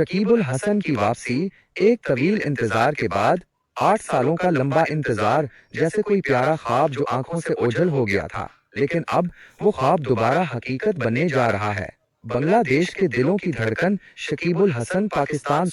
शकीब उल हसन की वापसी, एक तवील इंतजार के बाद, 8 सालों का लंबा इंतजार, जैसे कोई प्यारा ख्वाब जो आंखों से ओझल हो गया था, लेकिन अब वो ख्वाब दोबारा हकीकत बनने जा रहा है। बांग्लादेश के दिलों की धड़कन शकीब उल हसन पाकिस्तान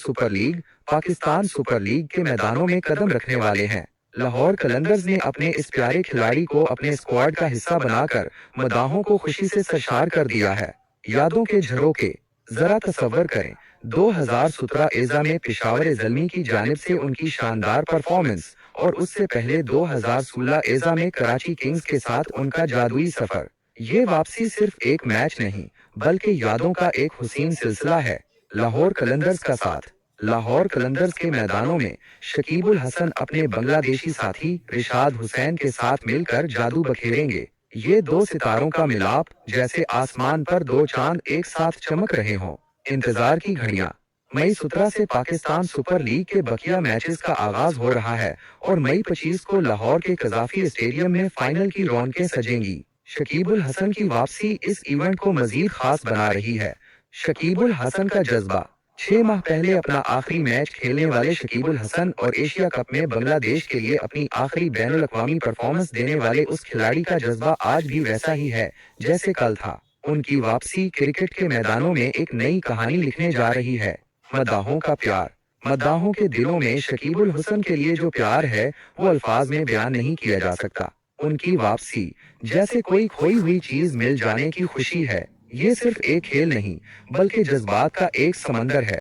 सुपर लीग के मैदानों में कदम रखने वाले हैं। लाहौर कलंदर्स ने अपने इस प्यारे खिलाड़ी को अपने स्क्वाड का हिस्सा बनाकर मदाहों को खुशी से सरशार कर दिया है। यादों के झरोके, जरा तसव्वुर करें, 2017 एजा में पेशावर ज़ल्मी की जानिब से उनकी शानदार परफॉर्मेंस और उससे पहले 2016 एजा में कराची किंग्स के साथ उनका जादुई सफर। ये वापसी सिर्फ एक मैच नहीं, बल्कि यादों का एक हुसीन सिलसिला है। लाहौर कलंदर्स का साथ, लाहौर कलंदर्स के मैदानों में शकीब उल हसन अपने बांग्लादेशी साथी रिशाद हुसैन के साथ मिलकर जादू बखेरेंगे। ये दो सितारों का मिलाप, जैसे आसमान पर दो चांद एक साथ चमक रहे हों। इंतजार की घड़ियां। मई 17 से पाकिस्तान सुपर लीग के बकिया मैचेस का आगाज हो रहा है और मई 25 को लाहौर के कजाफी स्टेडियम में फाइनल की रौनकें सजेंगी। शकीब उल हसन की वापसी इस इवेंट को मजीद खास बना रही है। शकीब उल हसन का जज्बा। 6 माह पहले अपना आखिरी मैच खेलने वाले शकीब उल हसन और एशिया कप में बांग्लादेश के लिए अपनी आखिरी बैनुल अक़वामी परफॉर्मेंस देने वाले उस खिलाड़ी का जज्बा आज भी वैसा ही है जैसे कल था। उनकी वापसी क्रिकेट के मैदानों में एक नई कहानी लिखने जा रही है। मद्दाहों का प्यार। मद्दाहों के दिलों में शकीब उल हसन के लिए जो प्यार है, वो अल्फाज में बयान नहीं किया जा सकता। उनकी वापसी, जैसे कोई खोई हुई चीज मिल जाने की खुशी है। ये सिर्फ एक खेल नहीं, बल्कि जज्बात का एक समंदर है।